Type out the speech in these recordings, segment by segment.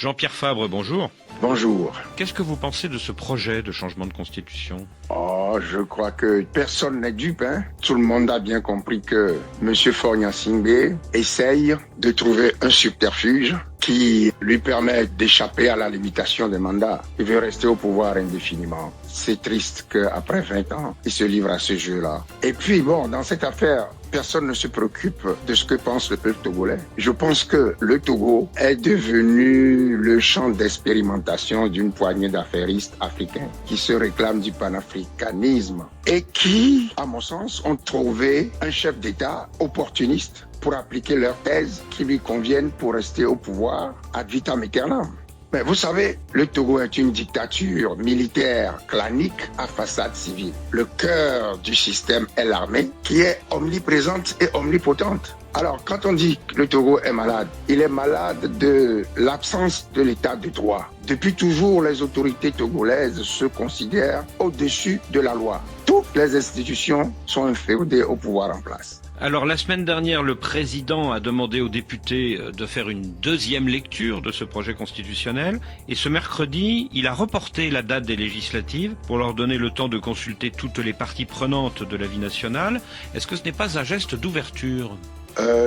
Jean-Pierre Fabre, bonjour. Bonjour. Qu'est-ce que vous pensez de ce projet de changement de constitution ? Je crois que personne n'est dupe. Tout le monde a bien compris que M. Faure-Gnassingbé essaye de trouver un subterfuge qui lui permet d'échapper à la limitation des mandats. Il veut rester au pouvoir indéfiniment. C'est triste qu'après 20 ans, il se livre à ce jeu-là. Et puis, dans cette affaire, personne ne se préoccupe de ce que pense le peuple togolais. Je pense que le Togo est devenu le champ d'expérimentation d'une poignée d'affairistes africains qui se réclament du panafricanisme et qui, à mon sens, ont trouvé un chef d'État opportuniste pour appliquer leurs thèses qui lui conviennent pour rester au pouvoir ad vitam aeternam. Mais vous savez, le Togo est une dictature militaire clanique à façade civile. Le cœur du système est l'armée qui est omniprésente et omnipotente. Alors, quand on dit que le Togo est malade, il est malade de l'absence de l'état de droit. Depuis toujours, les autorités togolaises se considèrent au-dessus de la loi. Toutes les institutions sont inféodées au pouvoir en place. Alors, la semaine dernière, le président a demandé aux députés de faire une deuxième lecture de ce projet constitutionnel. Et ce mercredi, il a reporté la date des législatives pour leur donner le temps de consulter toutes les parties prenantes de la vie nationale. Est-ce que ce n'est pas un geste d'ouverture ?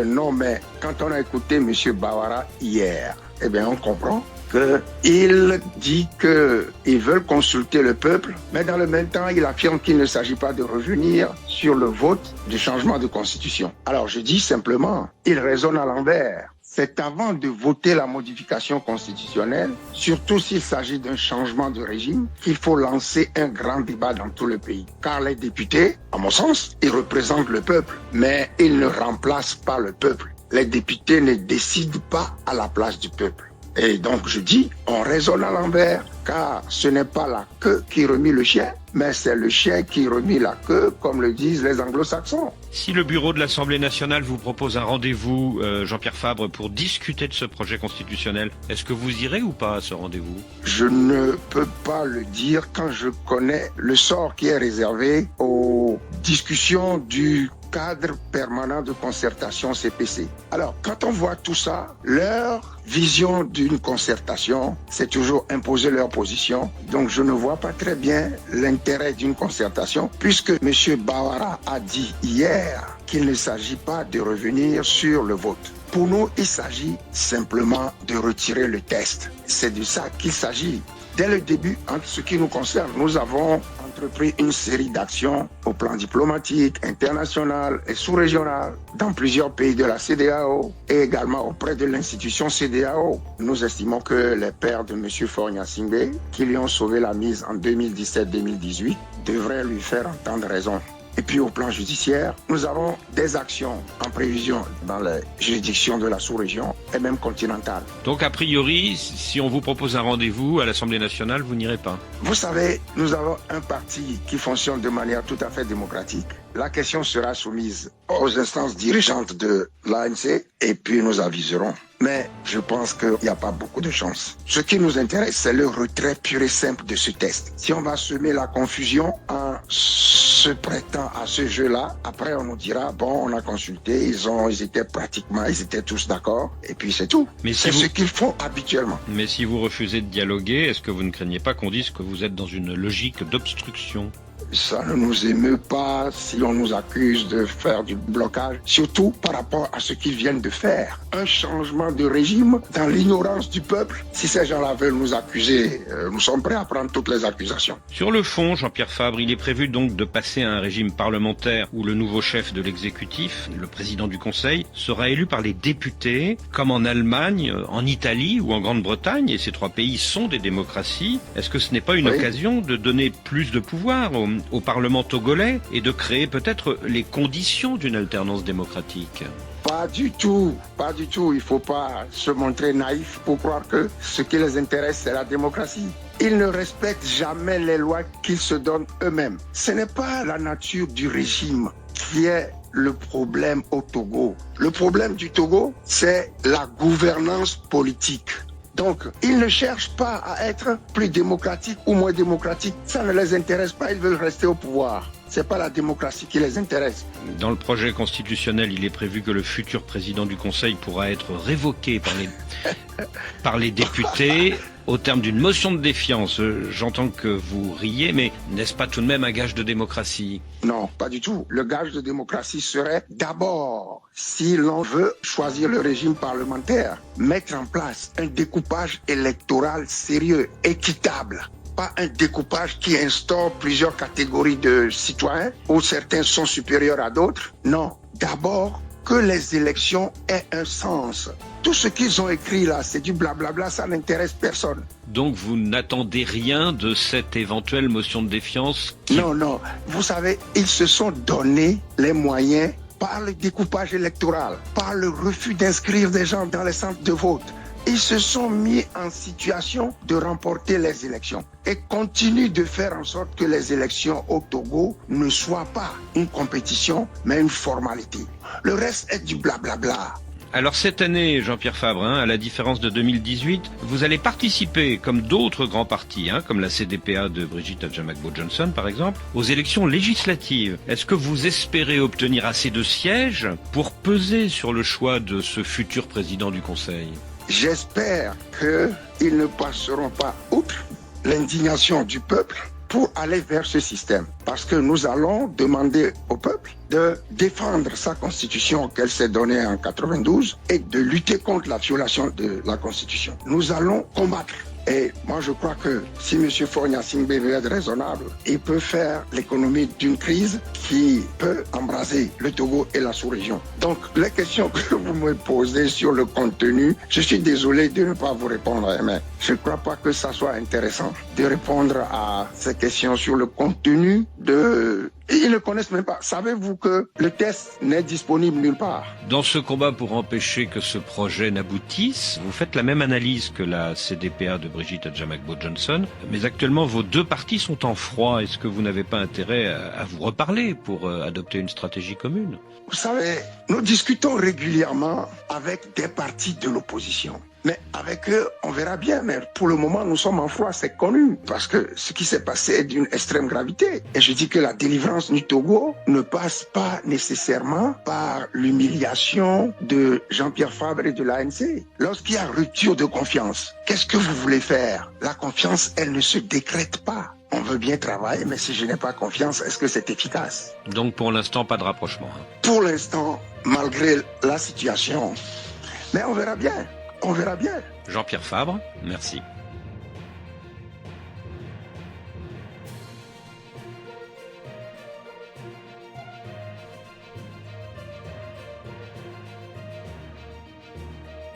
Non, mais quand on a écouté M. Bawara hier, on comprend qu'il dit qu'ils veulent consulter le peuple, mais dans le même temps, il affirme qu'il ne s'agit pas de revenir sur le vote du changement de constitution. Alors je dis simplement, il raisonne à l'envers. C'est avant de voter la modification constitutionnelle, surtout s'il s'agit d'un changement de régime, qu'il faut lancer un grand débat dans tout le pays. Car les députés, à mon sens, ils représentent le peuple, mais ils ne remplacent pas le peuple. Les députés ne décident pas à la place du peuple. Et donc je dis, on raisonne à l'envers, car ce n'est pas la queue qui remue le chien, mais c'est le chien qui remue la queue, comme le disent les anglo-saxons. Si le bureau de l'Assemblée nationale vous propose un rendez-vous, Jean-Pierre Fabre, pour discuter de ce projet constitutionnel, est-ce que vous irez ou pas à ce rendez-vous ? Je ne peux pas le dire quand je connais le sort qui est réservé aux discussions du cadre permanent de concertation CPC. Alors, quand on voit tout ça, leur vision d'une concertation, c'est toujours imposer leur position. Donc, je ne vois pas très bien l'intérêt d'une concertation, puisque M. Bawara a dit hier qu'il ne s'agit pas de revenir sur le vote. Pour nous, il s'agit simplement de retirer le test. C'est de ça qu'il s'agit. Dès le début, en ce qui nous concerne, nous avons entrepris une série d'actions au plan diplomatique, international et sous-régional dans plusieurs pays de la CEDEAO et également auprès de l'institution CEDEAO. Nous estimons que les pères de M. Faure-Gnassingbé, qui lui ont sauvé la mise en 2017-2018, devraient lui faire entendre raison. Et puis au plan judiciaire, nous avons des actions en prévision dans les juridictions de la sous-région et même continentale. Donc a priori, si on vous propose un rendez-vous à l'Assemblée nationale, vous n'irez pas ? Vous savez, nous avons un parti qui fonctionne de manière tout à fait démocratique. La question sera soumise aux instances dirigeantes de l'ANC et puis nous aviserons. Mais je pense qu'il n'y a pas beaucoup de chance. Ce qui nous intéresse, c'est le retrait pur et simple de ce test. Si on va semer la confusion en se prêtant à ce jeu-là, après on nous dira, on a consulté, ils étaient tous d'accord, et puis c'est tout. Mais c'est ce qu'ils font habituellement. Mais si vous refusez de dialoguer, est-ce que vous ne craignez pas qu'on dise que vous êtes dans une logique d'obstruction ? Ça ne nous émeut pas si on nous accuse de faire du blocage, surtout par rapport à ce qu'ils viennent de faire. Un changement de régime dans l'ignorance du peuple. Si ces gens-là veulent nous accuser, nous sommes prêts à prendre toutes les accusations. Sur le fond, Jean-Pierre Fabre, il est prévu donc de passer à un régime parlementaire où le nouveau chef de l'exécutif, le président du Conseil, sera élu par les députés, comme en Allemagne, en Italie ou en Grande-Bretagne, et ces trois pays sont des démocraties. Est-ce que ce n'est pas une occasion de donner plus de pouvoir au Parlement togolais et de créer peut-être les conditions d'une alternance démocratique ? Pas du tout. Il ne faut pas se montrer naïf pour croire que ce qui les intéresse, c'est la démocratie. Ils ne respectent jamais les lois qu'ils se donnent eux-mêmes. Ce n'est pas la nature du régime qui est le problème au Togo. Le problème du Togo, c'est la gouvernance politique. Donc, ils ne cherchent pas à être plus démocratiques ou moins démocratiques. Ça ne les intéresse pas, ils veulent rester au pouvoir. C'est pas la démocratie qui les intéresse. Dans le projet constitutionnel, il est prévu que le futur président du Conseil pourra être révoqué par les députés au terme d'une motion de défiance. J'entends que vous riez, mais n'est-ce pas tout de même un gage de démocratie? Non, pas du tout. Le gage de démocratie serait d'abord, si l'on veut choisir le régime parlementaire, mettre en place un découpage électoral sérieux, équitable. Pas un découpage qui instaure plusieurs catégories de citoyens où certains sont supérieurs à d'autres. Non, d'abord que les élections aient un sens. Tout ce qu'ils ont écrit là, c'est du blablabla, ça n'intéresse personne. Donc vous n'attendez rien de cette éventuelle motion de défiance Non, vous savez, ils se sont donné les moyens par le découpage électoral, par le refus d'inscrire des gens dans les centres de vote. Ils se sont mis en situation de remporter les élections et continuent de faire en sorte que les élections au Togo ne soient pas une compétition, mais une formalité. Le reste est du blablabla. Alors cette année, Jean-Pierre Fabre, à la différence de 2018, vous allez participer, comme d'autres grands partis, comme la CDPA de Brigitte Adjamagbo-Johnson par exemple, aux élections législatives. Est-ce que vous espérez obtenir assez de sièges pour peser sur le choix de ce futur président du Conseil ? J'espère qu'ils ne passeront pas outre l'indignation du peuple pour aller vers ce système. Parce que nous allons demander au peuple de défendre sa constitution qu'elle s'est donnée en 92 et de lutter contre la violation de la constitution. Nous allons combattre. Et moi, je crois que si M. Faure-Gnassingbé veut être raisonnable, il peut faire l'économie d'une crise qui peut embraser le Togo et la sous-région. Donc, les questions que vous me posez sur le contenu, je suis désolé de ne pas vous répondre, mais je ne crois pas que ça soit intéressant de répondre à ces questions sur le contenu de... Ils ne connaissent même pas. Savez-vous que le test n'est disponible nulle part? Dans ce combat pour empêcher que ce projet n'aboutisse, vous faites la même analyse que la CDPA de Brigitte Adjamagbo-Johnson, mais actuellement vos deux partis sont en froid. Est-ce que vous n'avez pas intérêt à vous reparler pour adopter une stratégie commune? Vous savez, nous discutons régulièrement avec des partis de l'opposition. Mais avec eux, on verra bien. Mais pour le moment, nous sommes en froid, c'est connu. Parce que ce qui s'est passé est d'une extrême gravité. Et je dis que la délivrance du Togo ne passe pas nécessairement par l'humiliation de Jean-Pierre Fabre et de l'ANC. Lorsqu'il y a rupture de confiance, qu'est-ce que vous voulez faire? La confiance, elle ne se décrète pas. On veut bien travailler, mais si je n'ai pas confiance, est-ce que c'est efficace? Donc pour l'instant, pas de rapprochement. Pour l'instant, malgré la situation. Mais on verra bien. On verra bien. Jean-Pierre Fabre, merci.